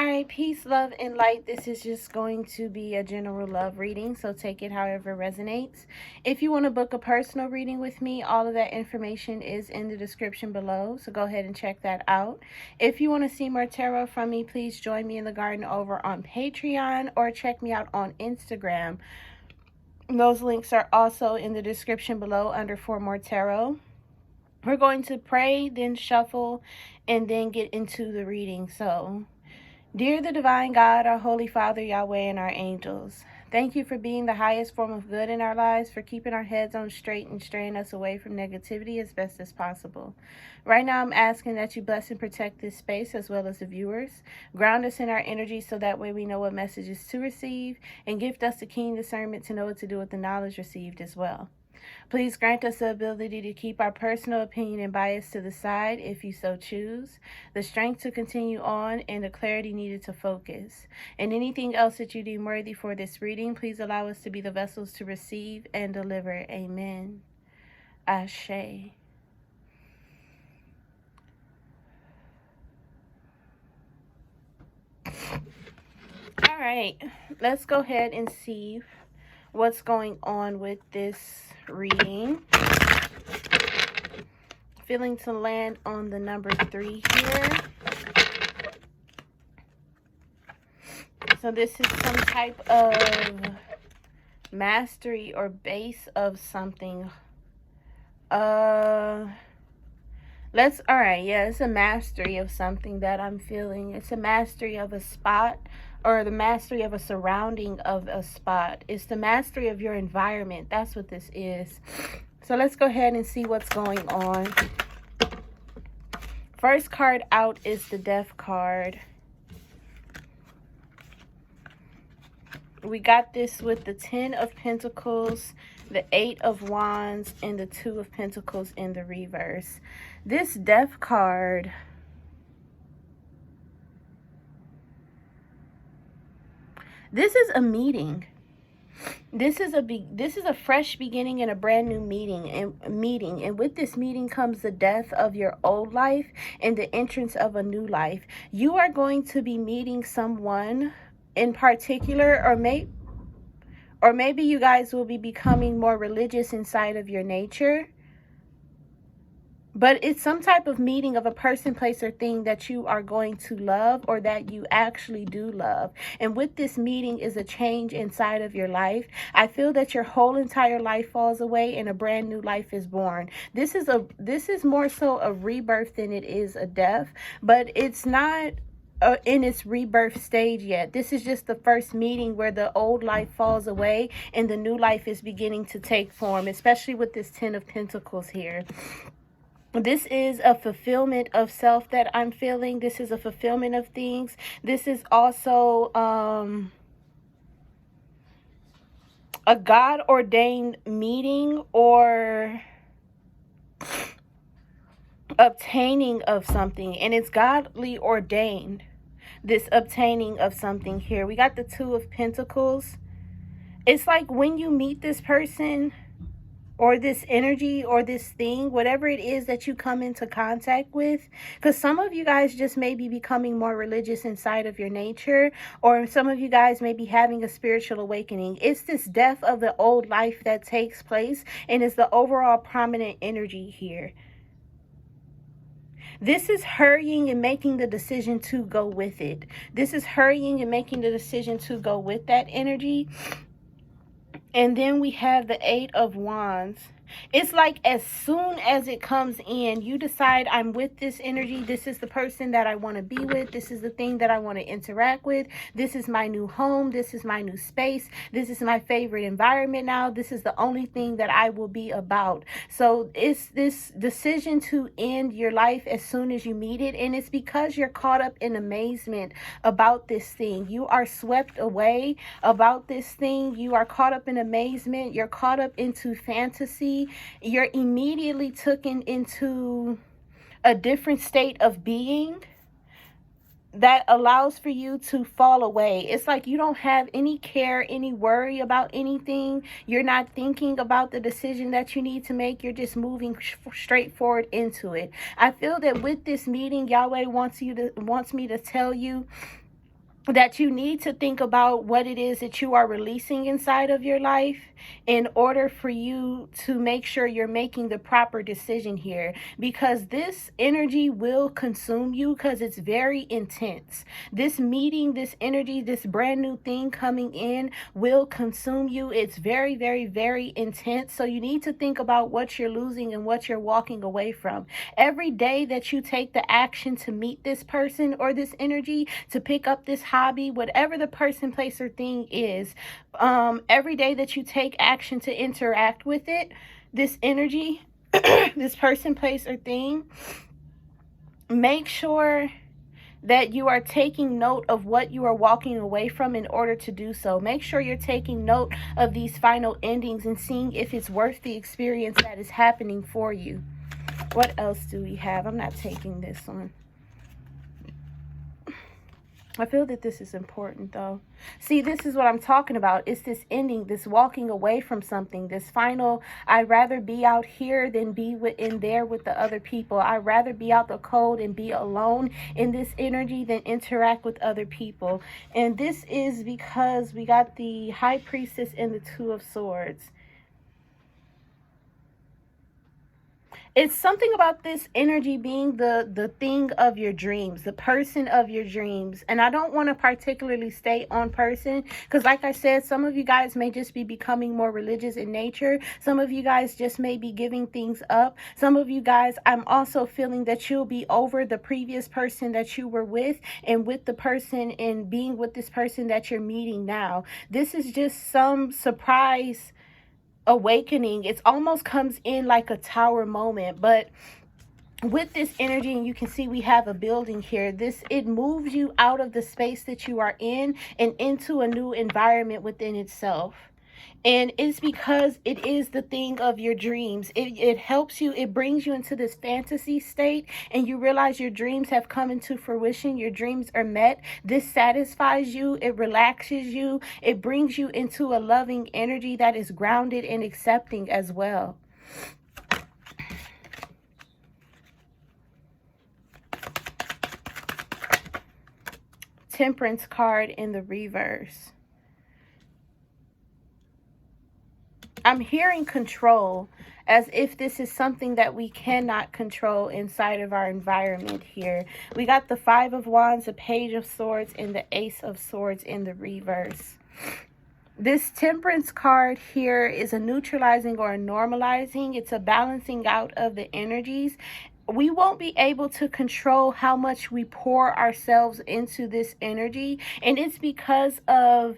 Alright, peace, love, and light. This is just going to be a general love reading, so take it however resonates. If you want to book a personal reading with me, all of that information is in the description below, so go ahead and check that out. If you want to see more tarot from me, please join me in the garden over on Patreon or check me out on Instagram. Those links are also in the description below under For More Tarot. We're going to pray, then shuffle, and then get into the reading. So, dear the Divine God, our Holy Father, Yahweh, and our angels, thank you for being the highest form of good in our lives, for keeping our heads on straight and straying us away from negativity as best as possible. Right now, I'm asking that you bless and protect this space as well as the viewers. Ground us in our energy so that way we know what messages to receive, and gift us the keen discernment to know what to do with the knowledge received as well. Please grant us the ability to keep our personal opinion and bias to the side if you so choose, the strength to continue on, and the clarity needed to focus. And anything else that you deem worthy for this reading, please allow us to be the vessels to receive and deliver. Amen. Ashe. All right, let's go ahead and see what's going on with this reading. Feeling to land on the number 3 here. So this is some type of mastery or base of something. It's a mastery of something that I'm feeling. It's a mastery of a spot, or the mastery of a surrounding of a spot. It's the mastery of your environment. That's what this is. So let's go ahead and see what's going on. First card out is the Death card. We got this with the 10 of Pentacles, the 8 of Wands, and the 2 of Pentacles in the reverse. This Death card, this is a meeting. This is a fresh beginning and a brand new meeting. And with this meeting comes the death of your old life and the entrance of a new life. You are going to be meeting someone in particular, or maybe you guys will be becoming more religious inside of your nature. But it's some type of meeting of a person, place, or thing that you are going to love, or that you actually do love. And with this meeting is a change inside of your life. I feel that your whole entire life falls away and a brand new life is born. This is more so a rebirth than it is a death, but it's not in its rebirth stage yet. This is just the first meeting where the old life falls away and the new life is beginning to take form, especially with this 10 of Pentacles here. This is a fulfillment of self that I'm feeling. This is a fulfillment of things. This is also a God-ordained meeting or obtaining of something. And it's godly ordained, this obtaining of something here. We got the 2 of Pentacles. It's like when you meet this person, or this energy, or this thing, whatever it is that you come into contact with. Because some of you guys just may be becoming more religious inside of your nature, or some of you guys may be having a spiritual awakening. It's this death of the old life that takes place, and it's the overall prominent energy here. This is hurrying and making the decision to go with it. This is hurrying and making the decision to go with that energy. And then we have the 8 of Wands. It's like as soon as it comes in, you decide, I'm with this energy. This is the person that I want to be with. This is the thing that I want to interact with. This is my new home. This is my new space. This is my favorite environment now. This is the only thing that I will be about. So it's this decision to end your life as soon as you meet it. And it's because you're caught up in amazement about this thing. You are swept away about this thing. You are caught up in amazement. You're caught up into fantasy. You're immediately taken into a different state of being that allows for you to fall away. It's like you don't have any care, any worry about anything. You're not thinking about the decision that you need to make. You're just moving straight forward into it. I feel that with this meeting, Yahweh wants me to tell you that you need to think about what it is that you are releasing inside of your life in order for you to make sure you're making the proper decision here, because this energy will consume you because it's very intense. This meeting, this energy, this brand new thing coming in will consume you. It's very, very, very intense. So you need to think about what you're losing and what you're walking away from. Every day that you take the action to meet this person or this energy, to pick up this hobby, whatever the person, place, or thing is, every day that you take action to interact with it, this energy, this person, place, or thing, make sure that you are taking note of what you are walking away from in order to do so. Make sure you're taking note of these final endings and seeing if it's worth the experience that is happening for you. What else do we have? I'm not taking this one. I feel that this is important, though. See, this is what I'm talking about. It's this ending, this walking away from something, this final, I'd rather be out here than be in there with the other people. I'd rather be out the cold and be alone in this energy than interact with other people. And this is because we got the High Priestess and the Two of Swords. It's something about this energy being the thing of your dreams, the person of your dreams. And I don't want to particularly stay on person because, like I said, some of you guys may just be becoming more religious in nature. Some of you guys just may be giving things up. Some of you guys, I'm also feeling that you'll be over the previous person that you were with and with the person and being with this person that you're meeting now. This is just some surprise awakening. It almost comes in like a tower moment, but with this energy, and you can see we have a building here, it moves you out of the space that you are in and into a new environment within itself. And it's because it is the thing of your dreams. It helps you. It brings you into this fantasy state and you realize your dreams have come into fruition. Your dreams are met. This satisfies you. It relaxes you. It brings you into a loving energy that is grounded and accepting as well. Temperance card in the reverse. I'm hearing control, as if this is something that we cannot control inside of our environment here. We got the Five of Wands, the Page of Swords, and the Ace of Swords in the reverse. This Temperance card here is a neutralizing or a normalizing. It's a balancing out of the energies. We won't be able to control how much we pour ourselves into this energy, and it's because of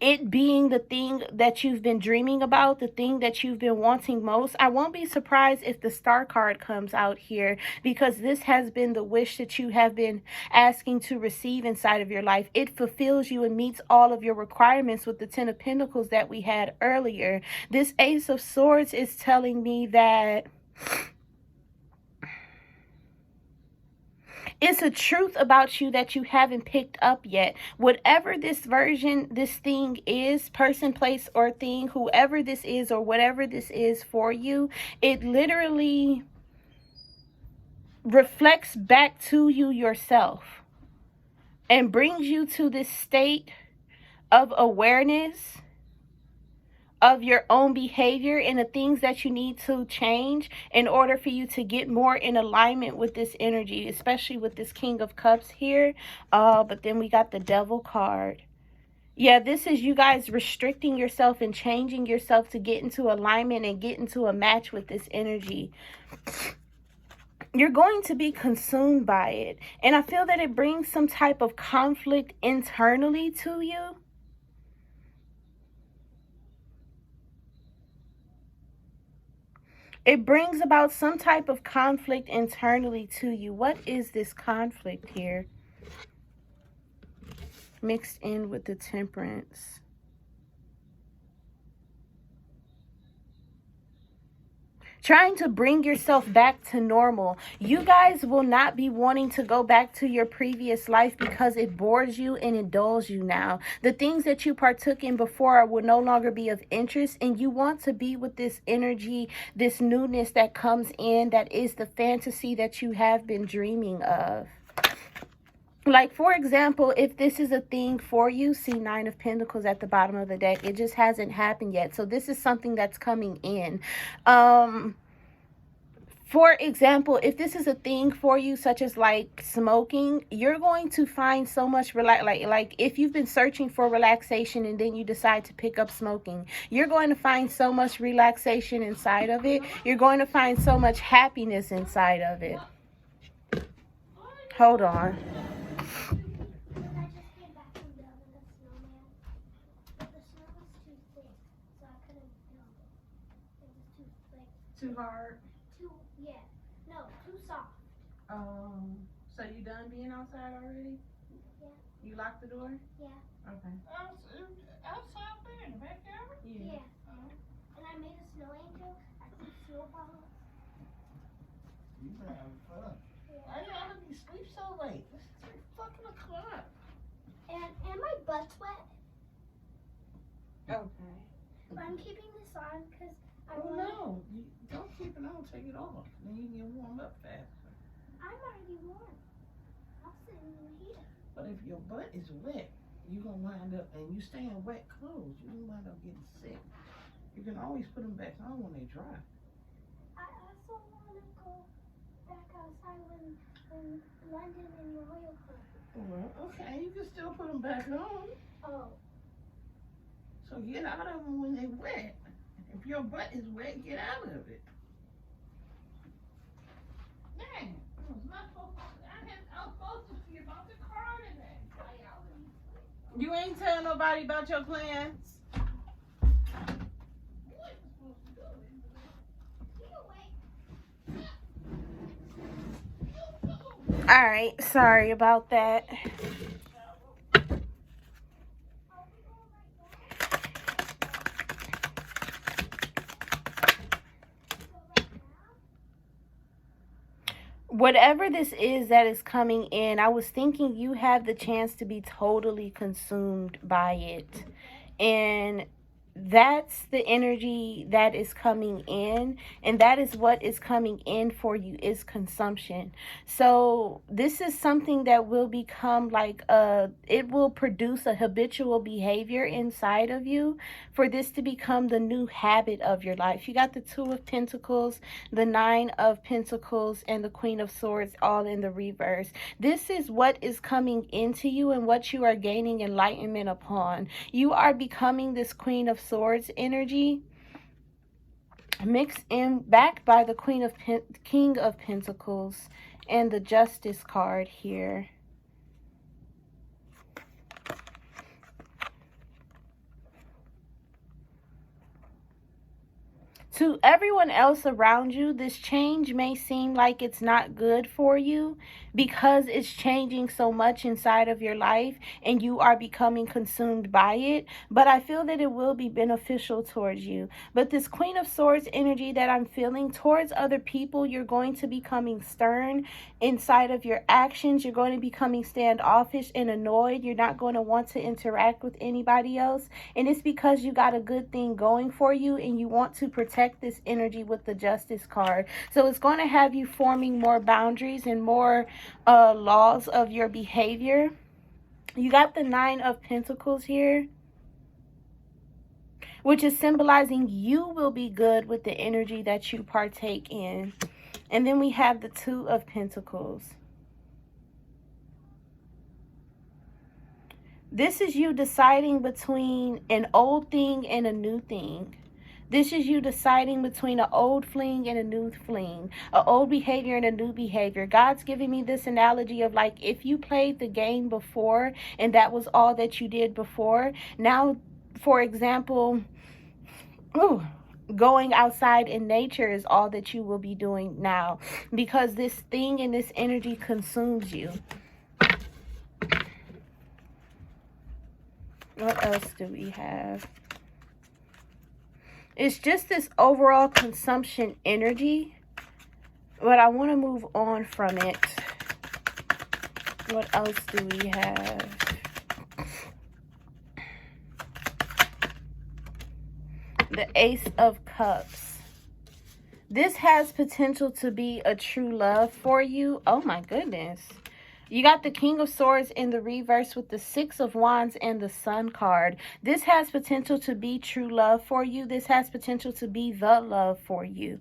it being the thing that you've been dreaming about, the thing that you've been wanting most. I won't be surprised if the Star card comes out here, because this has been the wish that you have been asking to receive inside of your life. It fulfills you and meets all of your requirements with the Ten of Pentacles that we had earlier. This Ace of Swords is telling me that it's a truth about you that you haven't picked up yet. Whatever this version, this thing is, person, place, or thing, whoever this is or whatever this is for you, it literally reflects back to you yourself and brings you to this state of awareness of your own behavior and the things that you need to change in order for you to get more in alignment with this energy, especially with this King of Cups here. But then we got the Devil card. Yeah, this is you guys restricting yourself and changing yourself to get into alignment and get into a match with this energy. You're going to be consumed by it. And I feel that it brings some type of conflict internally to you. It brings about some type of conflict internally to you. What is this conflict here? Mixed in with the Temperance. Trying to bring yourself back to normal. You guys will not be wanting to go back to your previous life because it bores you and it dulls you now. The things that you partook in before will no longer be of interest, and you want to be with this energy, this newness that comes in, that is the fantasy that you have been dreaming of. Like, for example, if this is a thing for you, see Nine of Pentacles at the bottom of the deck. It just hasn't happened yet. So this is something that's coming in. For example, if this is a thing for you, such as like smoking, you're going to find so much like if you've been searching for relaxation and then you decide to pick up smoking, you're going to find so much relaxation inside of it. You're going to find so much happiness inside of it. Hold on. Too hard? Yeah. No, too soft. So you done being outside already? Yeah. You locked the door? Yeah. Okay. Outside there in the backyard? Yeah. And I made a snow angel. I threw snowballs. You having fun. Yeah. Why y'all let me sleep so late? It's 3 fucking o'clock. And my butt's wet. Okay. But I'm keeping this on because I Oh want. no, you don't keep it on, take it off. Then you can warm up faster. I'm already warm. I'll sit in the heater. But if your butt is wet, you're gonna wind up, and you stay in wet clothes, you're gonna wind up getting sick. You can always put them back on when they dry. I also want to go back outside when London and Royal come. Well, okay, you can still put them back on. Oh. So get out of them when they're wet. If your butt is wet, get out of it. Dang, I was supposed to see about the car today. Why y'all let me sleep? You ain't tell nobody about your plans? What was supposed to do? You wait. Alright, sorry about that. Whatever this is that is coming in, I was thinking you have the chance to be totally consumed by it. And that's the energy that is coming in, and that is what is coming in for you, is consumption. So this is something that will become like it will produce a habitual behavior inside of you for this to become the new habit of your life. You got the Two of Pentacles, the Nine of Pentacles, and the Queen of Swords all in the reverse. This is what is coming into you and what you are gaining enlightenment upon. You are becoming this Queen of Swords energy, mixed in, backed by the King of Pentacles and the Justice card here. To everyone else around you, this change may seem like it's not good for you because it's changing so much inside of your life and you are becoming consumed by it. But I feel that it will be beneficial towards you. But this Queen of Swords energy that I'm feeling towards other people, you're going to be becoming stern inside of your actions. You're going to be becoming standoffish and annoyed. You're not going to want to interact with anybody else. And it's because you got a good thing going for you and you want to protect this energy with the Justice card. So it's going to have you forming more boundaries and more laws of your behavior. You got the Nine of Pentacles here, which is symbolizing you will be good with the energy that you partake in. And then we have the Two of Pentacles. This is you deciding between an old thing and a new thing. This is you deciding between an old fling and a new fling, an old behavior and a new behavior. God's giving me this analogy of like, if you played the game before and that was all that you did before, now, for example, going outside in nature is all that you will be doing now because this thing and this energy consumes you. What else do we have? It's just this overall consumption energy, but I want to move on from it. What else do we have? The Ace of Cups. This has potential to be a true love for you. Oh my goodness. You got the King of Swords in the reverse with the Six of Wands and the Sun card. This has potential to be true love for you. This has potential to be the love for you.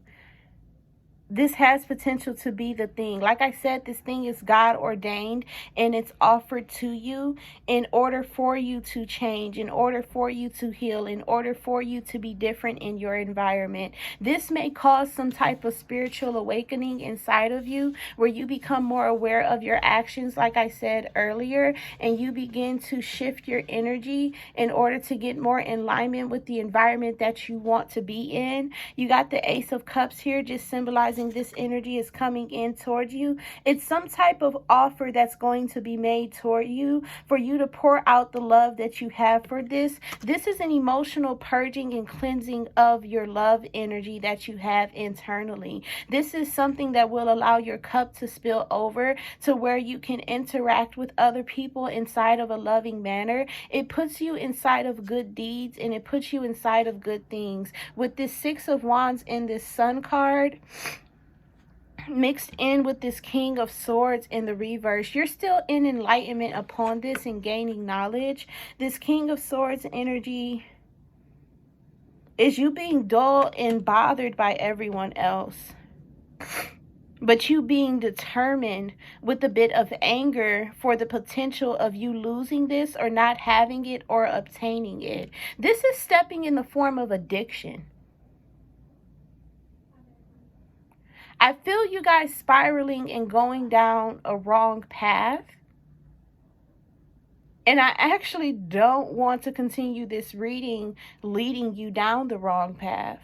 This has potential to be the thing. Like I said, this thing is God ordained, and it's offered to you in order for you to change, in order for you to heal, in order for you to be different in your environment. This may cause some type of spiritual awakening inside of you where you become more aware of your actions, like I said earlier, and you begin to shift your energy in order to get more in alignment with the environment that you want to be in. You got the Ace of Cups here, just symbolizing this energy is coming in towards you. It's some type of offer that's going to be made toward you for you to pour out the love that you have for this. This is an emotional purging and cleansing of your love energy that you have internally. This is something that will allow your cup to spill over to where you can interact with other people inside of a loving manner. It puts you inside of good deeds, and it puts you inside of good things. With this Six of Wands and this Sun card mixed in with this King of Swords in the reverse, you're still in enlightenment upon this and gaining knowledge. This King of Swords energy is you being dull and bothered by everyone else, but you being determined with a bit of anger for the potential of you losing this or not having it or obtaining it. This is stepping in the form of addiction. I feel you guys spiraling and going down a wrong path. And I actually don't want to continue this reading leading you down the wrong path,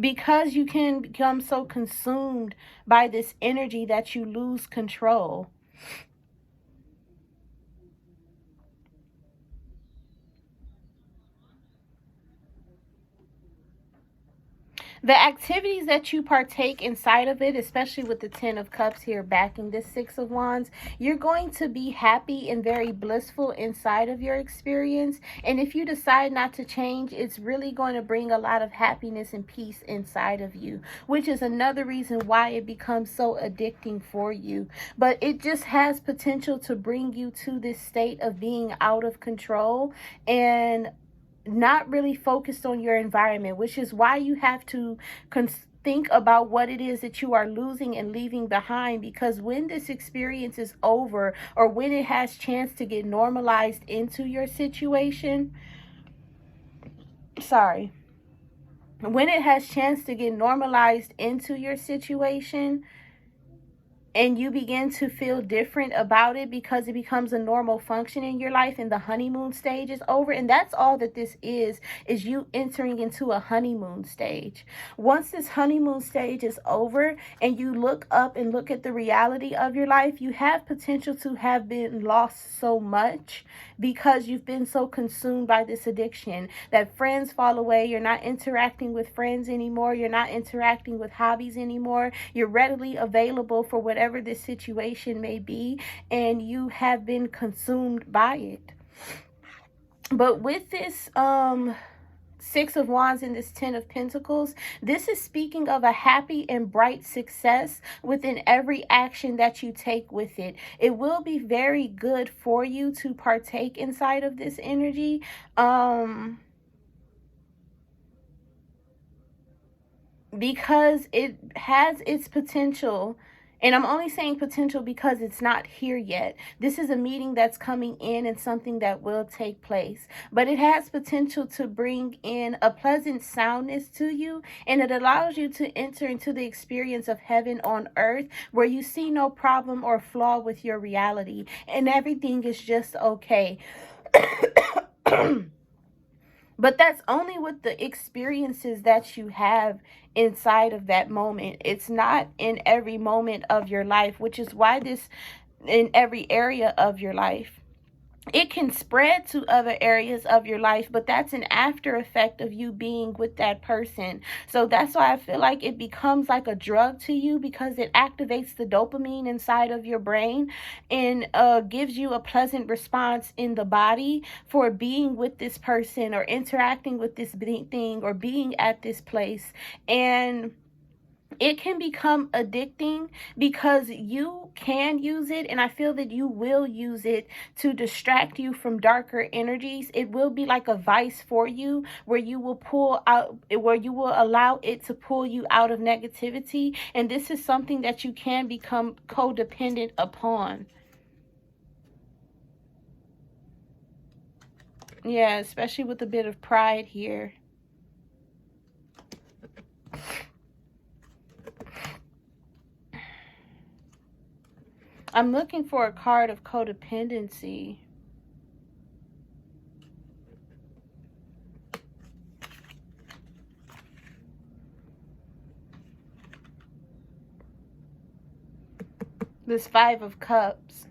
because you can become so consumed by this energy that you lose control. The activities that you partake inside of it, especially with the Ten of Cups here backing this Six of Wands, you're going to be happy and very blissful inside of your experience. And if you decide not to change, it's really going to bring a lot of happiness and peace inside of you, which is another reason why it becomes so addicting for you. But it just has potential to bring you to this state of being out of control and not really focused on your environment, which is why you have to think about what it is that you are losing and leaving behind. Because when this experience is over, or when it has chance to get normalized into your situation, when it has chance to get normalized into your situation, and you begin to feel different about it because it becomes a normal function in your life, and the honeymoon stage is over. And that's all that this is you entering into a honeymoon stage. Once this honeymoon stage is over and you look up and look at the reality of your life, you have potential to have been lost so much because you've been so consumed by this addiction that friends fall away. You're not interacting with friends anymore. You're not interacting with hobbies anymore. You're readily available for whatever this situation may be, and you have been consumed by it. But with this Six of Wands and this Ten of Pentacles, this is speaking of a happy and bright success within every action that you take with it. It will be very good for you to partake inside of this energy. Because it has its potential. And I'm only saying potential because it's not here yet. This is a meeting that's coming in and something that will take place. But it has potential to bring in a pleasant soundness to you. And it allows you to enter into the experience of heaven on earth, where you see no problem or flaw with your reality. And everything is just okay. But that's only with the experiences that you have inside of that moment. It's not in every moment of your life, which is why this in every area of your life. It can spread to other areas of your life, but that's an after effect of you being with that person. So that's why I feel like it becomes like a drug to you, because it activates the dopamine inside of your brain and gives you a pleasant response in the body for being with this person or interacting with this thing or being at this place. And it can become addicting because you can use it, and I feel that you will use it to distract you from darker energies. It will be like a vice for you, where you will pull out, where you will allow it to pull you out of negativity, and this is something that you can become codependent upon. Yeah, especially with a bit of pride here. I'm looking for a card of codependency. This Five of Cups.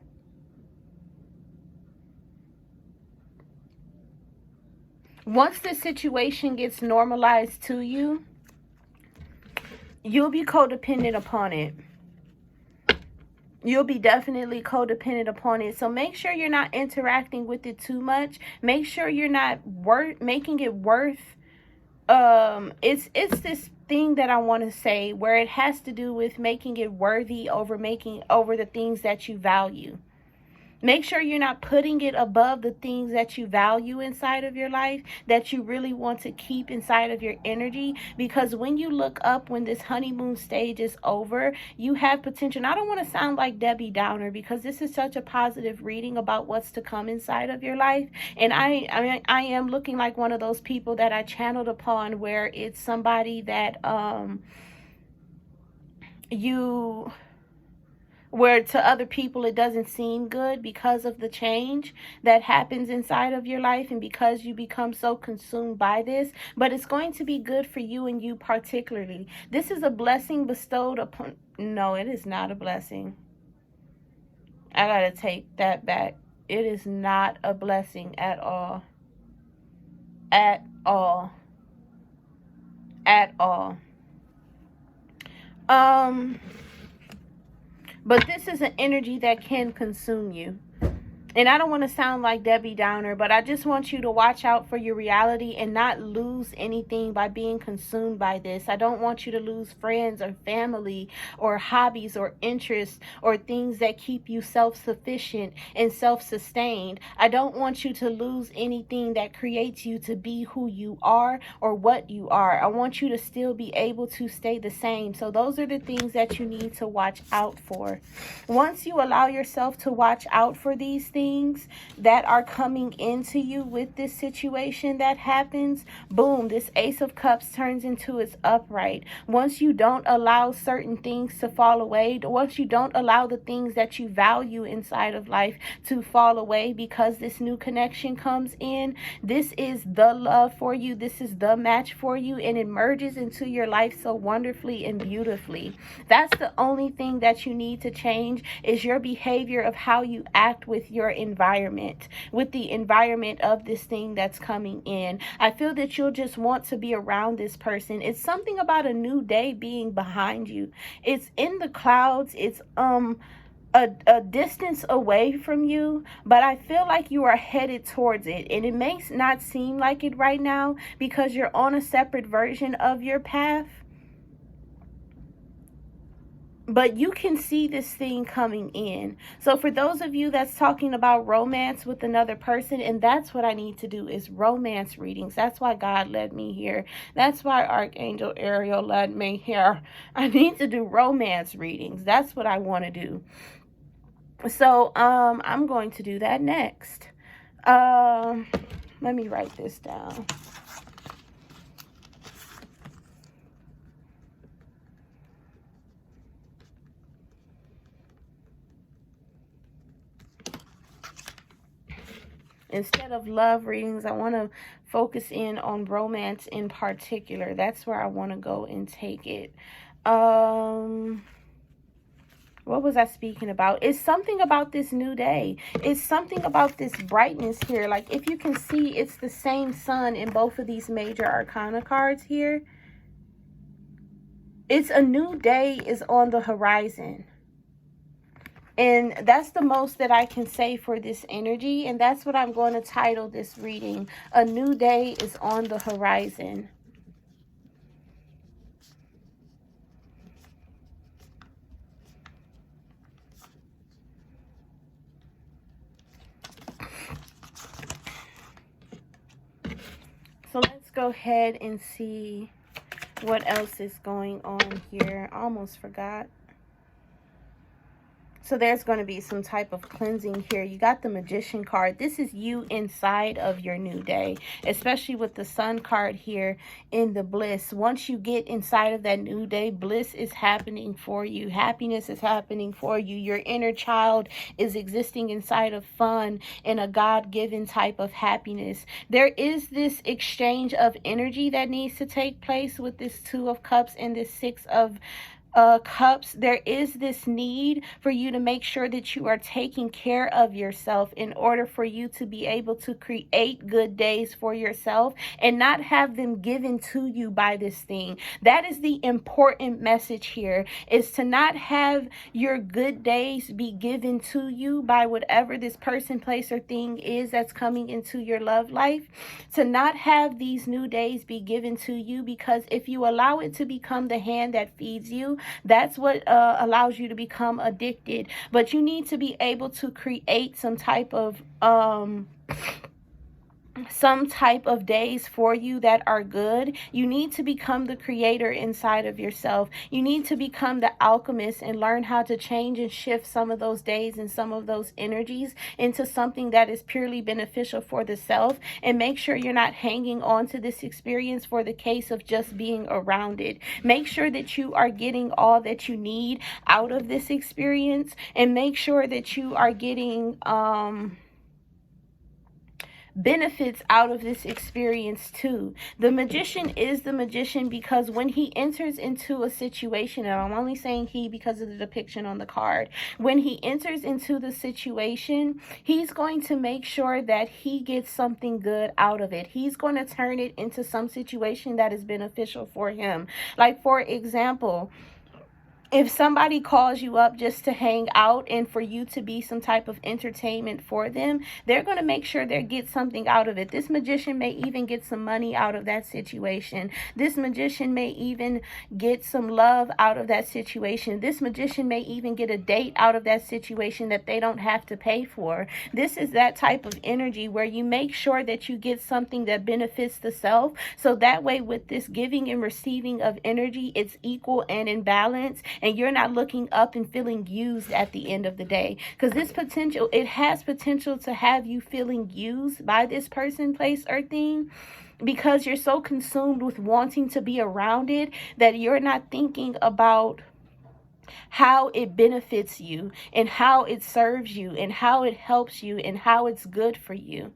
Once this situation gets normalized to you, you'll be codependent upon it. You'll be definitely codependent upon it. So make sure you're not interacting with it too much. Make sure you're not making it worth. It's this thing that I want to say where it has to do with making it worthy over the things that you value. Make sure you're not putting it above the things that you value inside of your life, that you really want to keep inside of your energy. Because when you look up, when this honeymoon stage is over, you have potential. And I don't want to sound like Debbie Downer, because this is such a positive reading about what's to come inside of your life. And I am looking like one of those people that I channeled upon, where it's somebody that where to other people it doesn't seem good because of the change that happens inside of your life, and because you become so consumed by this. But it's going to be good for you, and you particularly. This is a blessing bestowed upon... No, it is not a blessing. I gotta take that back. It is not a blessing at all. At all. At all. But this is an energy that can consume you. And I don't want to sound like Debbie Downer, but I just want you to watch out for your reality and not lose anything by being consumed by this. I don't want you to lose friends or family or hobbies or interests or things that keep you self-sufficient and self-sustained. I don't want you to lose anything that creates you to be who you are or what you are. I want you to still be able to stay the same. So those are the things that you need to watch out for. Once you allow yourself to watch out for these things that are coming into you with this situation that happens, boom, this Ace of Cups turns into its upright. Once you don't allow certain things to fall away, once you don't allow the things that you value inside of life to fall away, because this new connection comes in, this is the love for you, this is the match for you, and it merges into your life so wonderfully and beautifully. That's the only thing that you need to change, is your behavior of how you act with your environment, with the environment of this thing that's coming in. I feel that you'll just want to be around this person. It's something about a new day being behind you. It's in the clouds. It's a distance away from you, but I feel like you are headed towards it, and it may not seem like it right now because you're on a separate version of your path. But you can see this thing coming in. So for those of you that's talking about romance with another person, and that's what I need to do, is romance readings. That's why God led me here. That's why Archangel Ariel led me here. I need to do romance readings. That's what I want to do. So I'm going to do that next. Let me write this down. Instead of love readings, I want to focus in on romance in particular. That's where I want to go and take it. What was I speaking about? It's something about this new day. It's something about this brightness here. Like, if you can see, it's the same sun in both of these major arcana cards here. It's a new day is on the horizon. And that's the most that I can say for this energy. And that's what I'm going to title this reading. A new day is on the horizon. go ahead and see what else is going on here. I almost forgot. So there's going to be some type of cleansing here. You got the Magician card. This is you inside of your new day, especially with the Sun card here in the bliss. Once you get inside of that new day, bliss is happening for you. Happiness is happening for you. Your inner child is existing inside of fun and a God-given type of happiness. There is this exchange of energy that needs to take place with this Two of Cups and this Six of Cups. There is this need for you to make sure that you are taking care of yourself in order for you to be able to create good days for yourself and not have them given to you by this thing. That is the important message here, is to not have your good days be given to you by whatever this person, place, or thing is that's coming into your love life. To not have these new days be given to you, because if you allow it to become the hand that feeds you, that's what allows you to become addicted. But you need to be able to create some type of days for you that are good. You need to become the creator inside of yourself. You need to become the alchemist and learn how to change and shift some of those days and some of those energies into something that is purely beneficial for the self. And make sure you're not hanging on to this experience for the case of just being around it. Make sure that you are getting all that you need out of this experience, and make sure that you are getting benefits out of this experience too. The Magician is the Magician because when he enters into a situation, and I'm only saying he because of the depiction on the card, when he enters into the situation, he's going to make sure that he gets something good out of it. He's going to turn it into some situation that is beneficial for him. Like, for example, if somebody calls you up just to hang out and for you to be some type of entertainment for them, they're going to make sure they get something out of it. This Magician may even get some money out of that situation. This Magician may even get some love out of that situation. This Magician may even get a date out of that situation that they don't have to pay for. This is that type of energy where you make sure that you get something that benefits the self. So that way, with this giving and receiving of energy, it's equal and in balance. And you're not looking up and feeling used at the end of the day. Because this potential, it has potential to have you feeling used by this person, place, or thing, because you're so consumed with wanting to be around it that you're not thinking about how it benefits you and how it serves you and how it helps you and how it's good for you,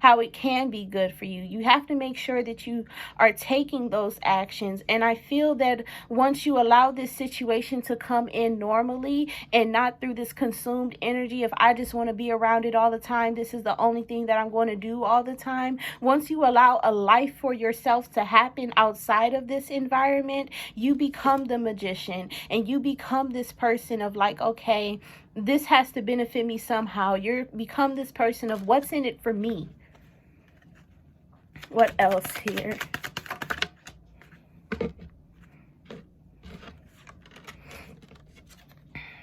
how it can be good for you. You have to make sure that you are taking those actions. And I feel that once you allow this situation to come in normally and not through this consumed energy of, I just want to be around it all the time, this is the only thing that I'm going to do all the time. Once you allow a life for yourself to happen outside of this environment, you become the Magician and you become this person of like, okay, this has to benefit me somehow. You become this person of what's in it for me. What else here?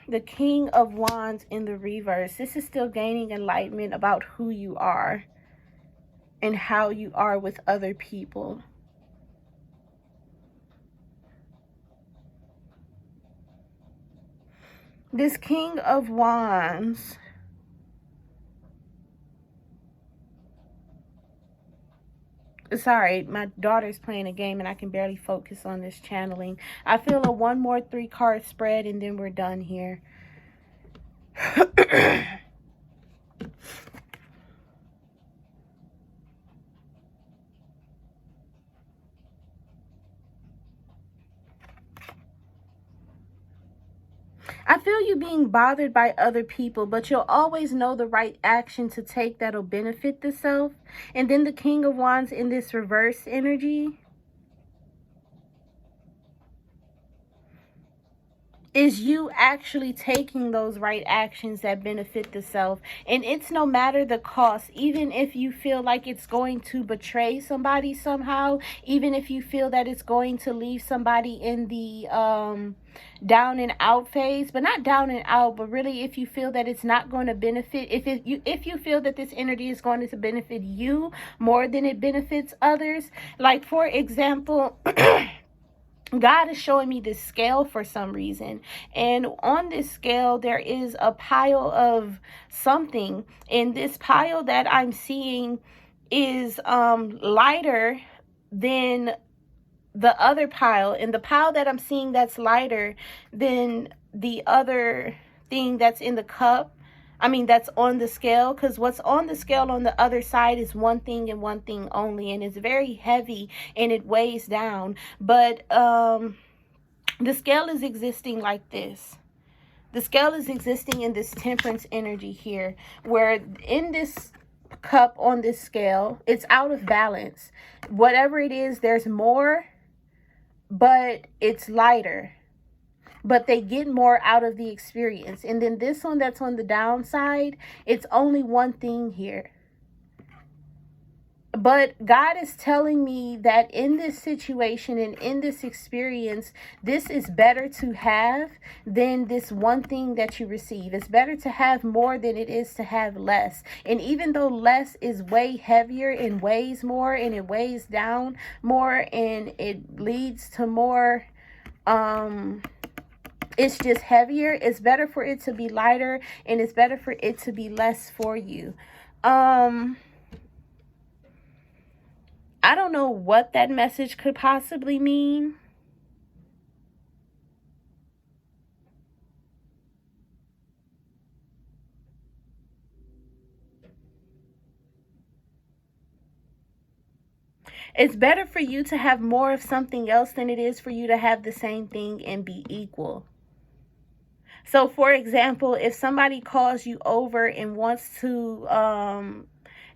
The King of Wands in the reverse. This is still gaining enlightenment about who you are and how you are with other people. This King of Wands, sorry, my daughter's playing a game and I can barely focus on this channeling. I feel a 1 more 3 card spread and then we're done here. I feel you being bothered by other people, but you'll always know the right action to take that'll benefit the self. And then the King of Wands in this reverse energy is you actually taking those right actions that benefit the self. And it's no matter the cost, even if you feel like it's going to betray somebody somehow, even if you feel that it's going to leave somebody in the down and out phase, but not down and out, but really if you feel that it's not going to benefit, if you feel that this energy is going to benefit you more than it benefits others. Like, for example, God is showing me this scale for some reason. And on this scale, there is a pile of something. And this pile that I'm seeing is lighter than the other pile. And the pile that I'm seeing that's lighter than the other thing that's in the cup, that's on the scale, because what's on the scale on the other side is one thing and one thing only, and it's very heavy and it weighs down. But the scale is existing like this. The scale is existing in this temperance energy here, where in this cup on this scale, it's out of balance. Whatever it is, there's more, but it's lighter. But they get more out of the experience. And then this one that's on the downside, it's only one thing here. But God is telling me that in this situation and in this experience, this is better to have than this one thing that you receive. It's better to have more than it is to have less. And even though less is way heavier and weighs more and it weighs down more and it leads to more, it's just heavier. It's better for it to be lighter, and it's better for it to be less for you. I don't know what that message could possibly mean. It's better for you to have more of something else than it is for you to have the same thing and be equal. So, for example, if somebody calls you over and wants to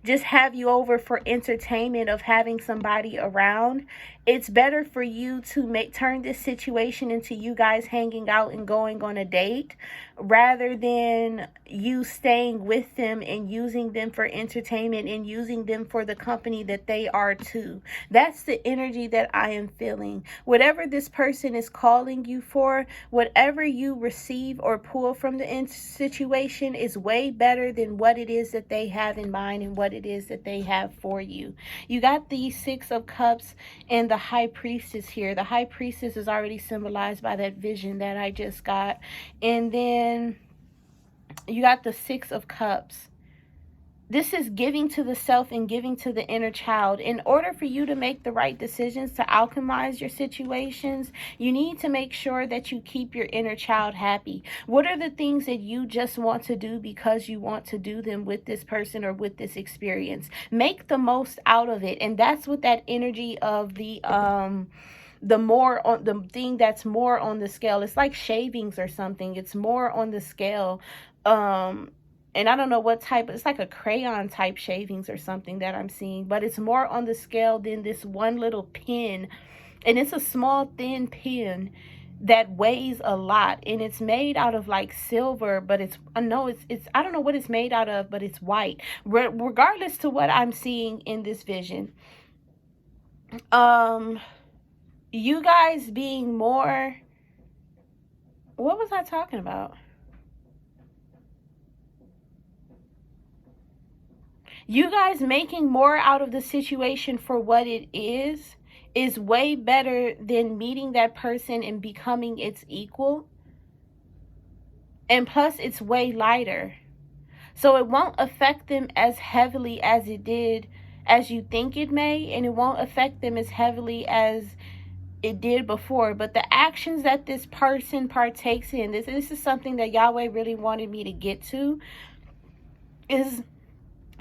just have you over for entertainment of having somebody around, it's better for you to turn this situation into you guys hanging out and going on a date, rather than you staying with them and using them for entertainment and using them for the company that they are too. That's the energy that I am feeling. Whatever this person is calling you for, whatever you receive or pull from the situation is way better than what it is that they have in mind and what it is that they have for you. You got the Six of Cups and the High Priestess here. The High Priestess is already symbolized by that vision that I just got. And then you got the Six of Cups. This is giving to the self and giving to the inner child. In order for you to make the right decisions to alchemize your situations, you need to make sure that you keep your inner child happy. What are the things that you just want to do because you want to do them with this person or with this experience? Make the most out of it. And that's what that energy of the more on the thing that's more on the scale. It's like shavings or something. It's more on the scale. And I don't know what type, it's like a crayon type shavings or something that I'm seeing, but it's more on the scale than this one little pin. And it's a small, thin pin that weighs a lot, and it's made out of like silver, but I don't know what it's made out of, but it's white. Regardless to what I'm seeing in this vision, you guys being more, what was I talking about? You guys making more out of the situation for what it is way better than meeting that person and becoming its equal. And plus, it's way lighter. So it won't affect them as heavily as it did, as you think it may, and it won't affect them as heavily as it did before. But the actions that this person partakes in, this is something that Yahweh really wanted me to get to, is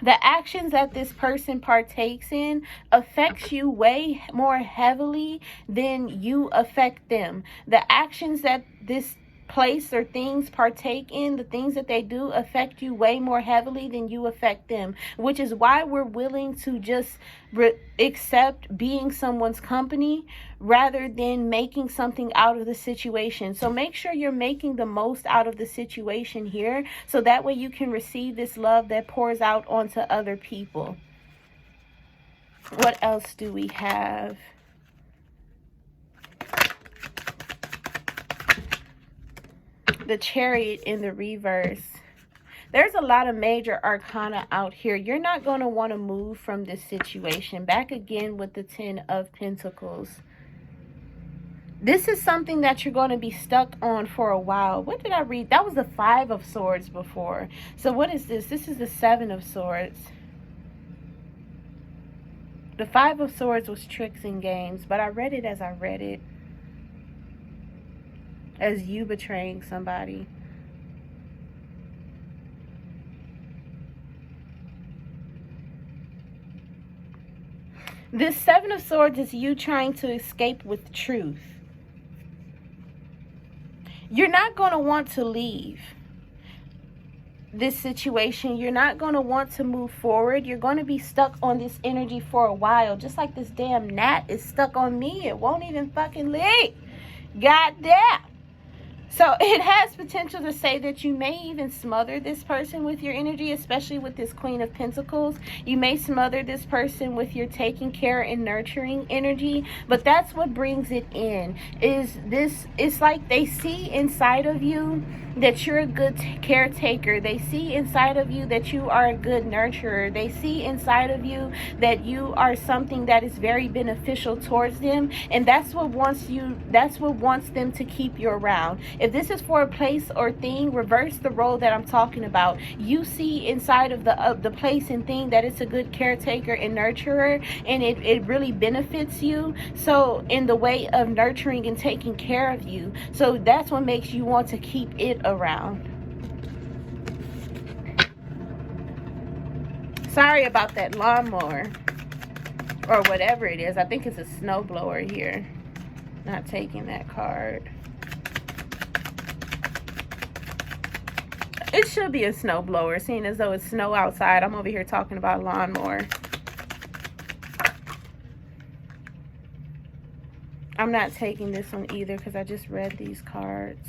the actions that this person partakes in affects you way more heavily than you affect them. The actions that this place or things partake in, the things that they do affect you way more heavily than you affect them, which is why we're willing to just accept being someone's company rather than making something out of the situation. So make sure you're making the most out of the situation here, so that way you can receive this love that pours out onto other people. What else do we have? The Chariot in the reverse. There's a lot of major arcana out here. You're not going to want to move from this situation. Back again with the 10 of Pentacles. This is something that you're going to be stuck on for a while. What did I read? That was the 5 of Swords before. So what is this? This is the 7 of Swords. The 5 of Swords was tricks and games, but I read it as I read it. As you betraying somebody. This 7 of Swords is you trying to escape with truth. You're not going to want to leave this situation. You're not going to want to move forward. You're going to be stuck on this energy for a while. Just like this damn gnat is stuck on me. It won't even fucking leave. Goddamn. So it has potential to say that you may even smother this person with your energy, especially with this Queen of Pentacles. You may smother this person with your taking care and nurturing energy, but that's what brings it in. It's like they see inside of you that you're a good caretaker. They see inside of you that you are a good nurturer. They see inside of you that you are something that is very beneficial towards them, and that's what wants them to keep you around. If this is for a place or thing, reverse the role that I'm talking about. You see inside of the place and thing that it's a good caretaker and nurturer, and it really benefits you. So in the way of nurturing and taking care of you. So that's what makes you want to keep it around. Sorry about that lawnmower or whatever it is. I think it's a snowblower here. Not taking that card. It should be a snowblower, seeing as though it's snow outside. I'm over here talking about lawnmower. I'm not taking this one either because I just read these cards.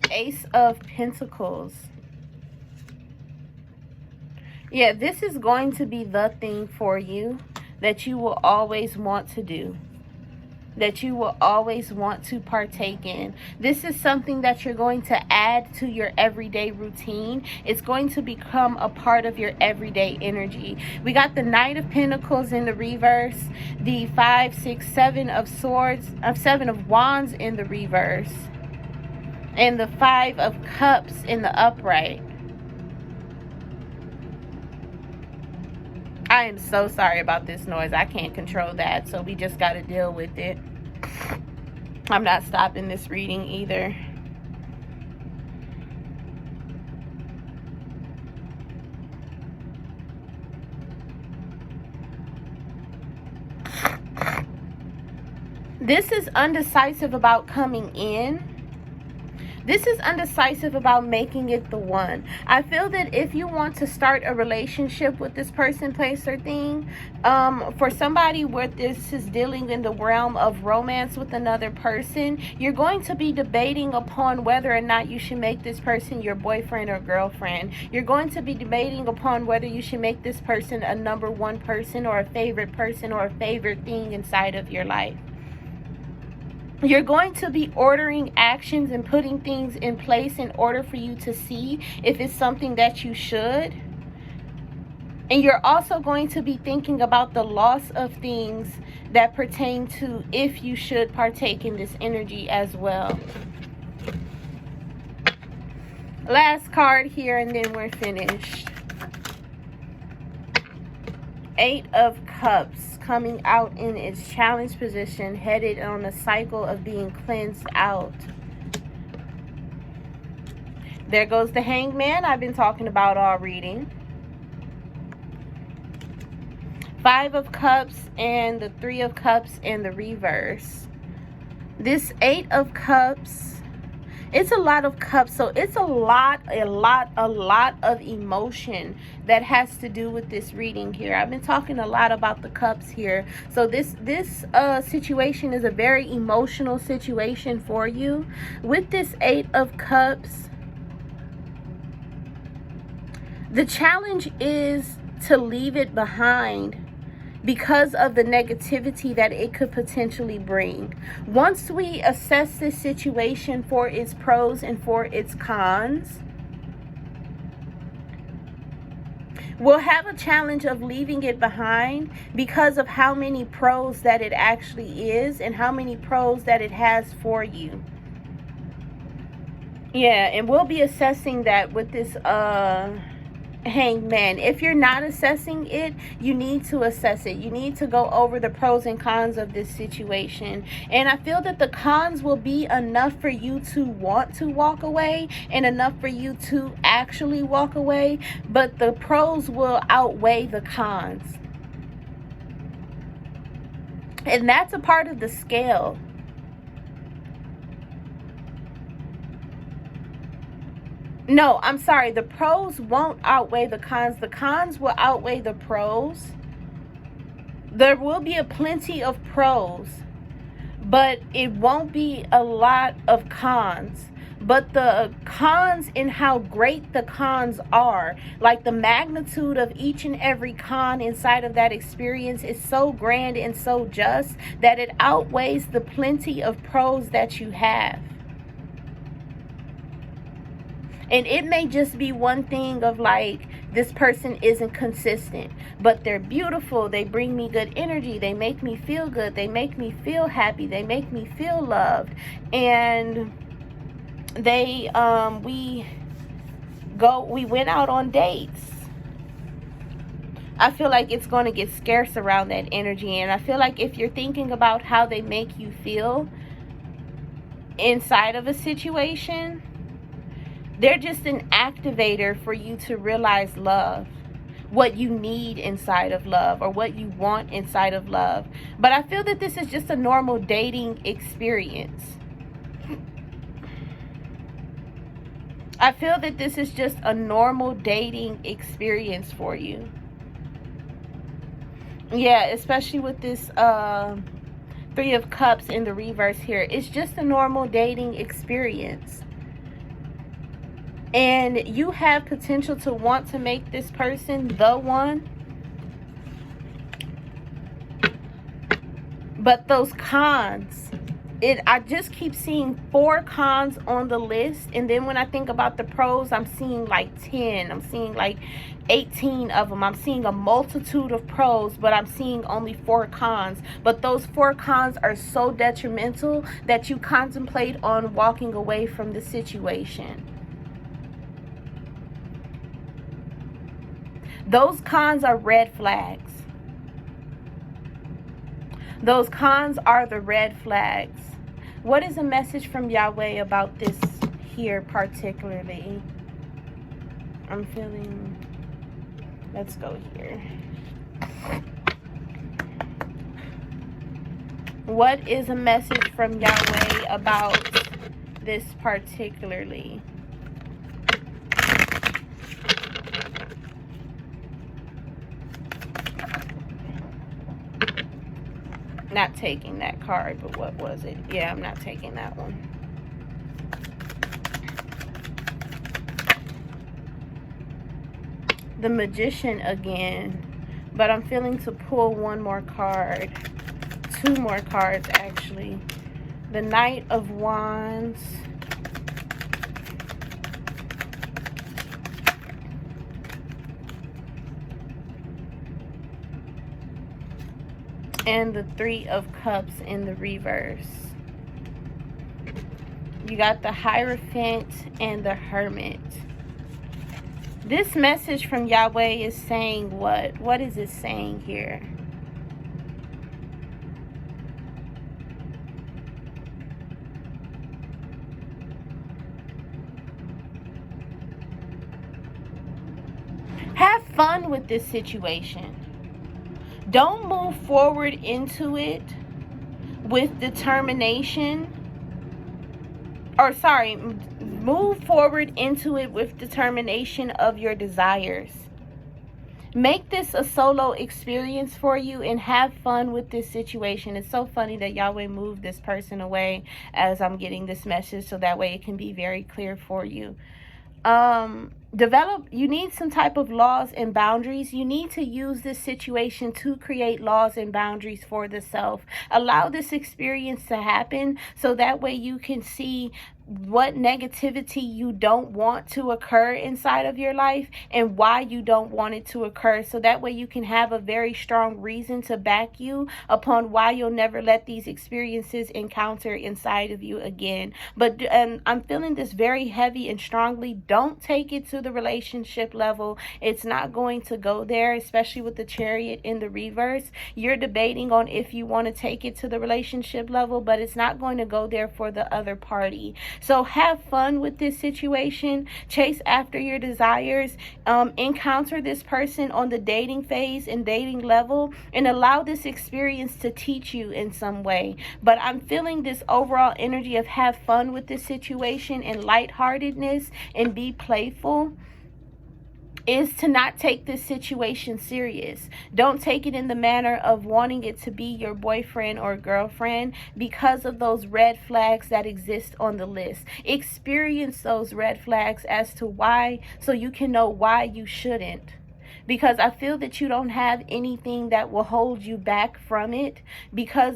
Ace of Pentacles. Yeah, this is going to be the thing for you that you will always want to do, that you will always want to partake in. This is something that you're going to add to your everyday routine. It's going to become a part of your everyday energy. We got the Knight of Pentacles in the reverse, the 5, 6, 7 of Swords, 7 of Wands in the reverse, and the 5 of Cups in the upright. I am so sorry about this noise. I can't control that, so we just got to deal with it. I'm not stopping this reading either. This is undecisive about coming in. This is undecisive about making it the one. I feel that if you want to start a relationship with this person, place, or thing, for somebody where this is dealing in the realm of romance with another person, you're going to be debating upon whether or not you should make this person your boyfriend or girlfriend. You're going to be debating upon whether you should make this person a number one person or a favorite thing inside of your life. You're going to be ordering actions and putting things in place in order for you to see if it's something that you should. And you're also going to be thinking about the loss of things that pertain to if you should partake in this energy as well. Last card here and then we're finished. 8 of Cups. Coming out in its challenge position, headed on a cycle of being cleansed out. There goes the Hangman I've been talking about all reading. Five of Cups and the Three of Cups in the reverse. This Eight of Cups, it's a lot of cups, so it's a lot of emotion that has to do with this reading here. I've been talking a lot about the cups here. So this situation is a very emotional situation for you. With this Eight of Cups, the challenge is to leave it behind because of the negativity that it could potentially bring. Once we assess this situation for its pros and for its cons, we'll have a challenge of leaving it behind because of how many pros that it actually is and how many pros that it has for you. Yeah, and we'll be assessing that with this Hangman. If you're not assessing it, you need to assess it. You need to go over the pros and cons of this situation. And I feel that the cons will be enough for you to want to walk away and enough for you to actually walk away, but the pros will outweigh the cons. And that's a part of the scale. No, I'm sorry. The pros won't outweigh the cons. The cons will outweigh the pros. There will be a plenty of pros, but it won't be a lot of cons. But the cons and how great the cons are, like the magnitude of each and every con inside of that experience is so grand and so just that it outweighs the plenty of pros that you have. And it may just be one thing of like, this person isn't consistent, but they're beautiful. They bring me good energy. They make me feel good. They make me feel happy. They make me feel loved. And they, we went out on dates. I feel like it's going to get scarce around that energy. And I feel like if you're thinking about how they make you feel inside of a situation, they're just an activator for you to realize love, what you need inside of love or what you want inside of love. But I feel that this is just a normal dating experience. I feel that this is just a normal dating experience for you. Yeah, especially with this Three of Cups in the reverse here. It's just a normal dating experience. And you have potential to want to make this person the one. But those cons, I just keep seeing 4 cons on the list. And then when I think about the pros, I'm seeing like 10. I'm seeing like 18 of them. I'm seeing a multitude of pros, but I'm seeing only 4 cons. But those 4 cons are so detrimental that you contemplate on walking away from the situation. Those cons are red flags. Those cons are the red flags. What is a message from Yahweh about this here particularly? I'm feeling... Let's go here. What is a message from Yahweh about this particularly? Not taking that card, but what was it? Yeah, I'm not taking that one. The Magician again, but I'm feeling to pull one more card. 2 more cards, actually. The Knight of Wands. And the Three of Cups in the reverse. You got the Hierophant and the Hermit. This message from Yahweh is saying what? What is it saying here? Have fun with this situation. Don't move forward into it with determination. Or sorry, move forward into it with determination of your desires. Make this a solo experience for you and have fun with this situation. It's so funny that Yahweh moved this person away as I'm getting this message, so that way it can be very clear for you. You need some type of laws and boundaries. You need to use this situation to create laws and boundaries for the self. Allow this experience to happen so that way you can see what negativity you don't want to occur inside of your life and why you don't want it to occur, so that way you can have a very strong reason to back you upon why you'll never let these experiences encounter inside of you again. But I'm feeling this very heavy and strongly. Don't take it to the relationship level. It's not going to go there, especially with the Chariot in the reverse. You're debating on if you want to take it to the relationship level, but it's not going to go there for the other party. So have fun with this situation. Chase after your desires. Encounter this person on the dating phase and dating level, and allow this experience to teach you in some way. But I'm feeling this overall energy of have fun with this situation and lightheartedness and be playful is to not take this situation serious. Don't take it in the manner of wanting it to be your boyfriend or girlfriend because of those red flags that exist on the list. Experience those red flags as to why, so you can know why you shouldn't. Because I feel that you don't have anything that will hold you back from it because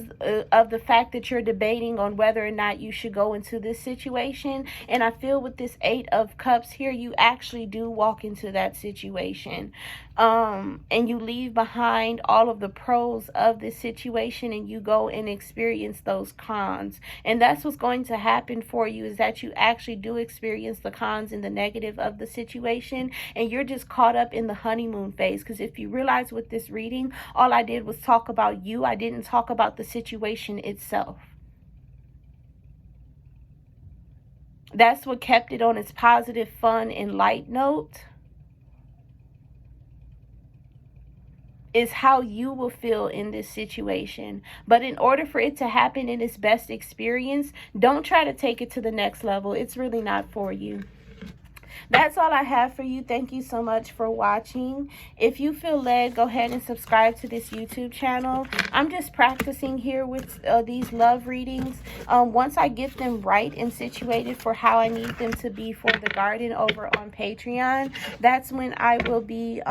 of the fact that you're debating on whether or not you should go into this situation. And I feel with this 8 of Cups here, you actually do walk into that situation. And you leave behind all of the pros of this situation and you go and experience those cons. And that's what's going to happen for you, is that you actually do experience the cons and the negative of the situation, and you're just caught up in the honeymoon phase. Because if you realize with this reading, all I did was talk about you. I didn't talk about the situation itself. That's what kept it on its positive, fun, and light note. Is how you will feel in this situation. But in order for it to happen in its best experience, don't try to take it to the next level. It's really not for you. That's all I have for you. Thank you so much for watching. If you feel led, go ahead and subscribe to this YouTube channel. I'm just practicing here with these love readings. Once I get them right and situated for how I need them to be for the garden over on Patreon, that's when I will be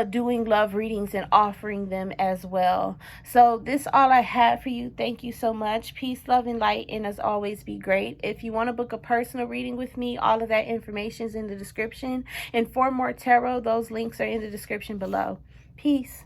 doing love readings and offering them as well. So this is all I have for you. Thank you so much. Peace, love, and light, and as always, be great. If you want to book a personal reading with me, all of that information is in the description. And for more tarot, those links are in the description below. Peace.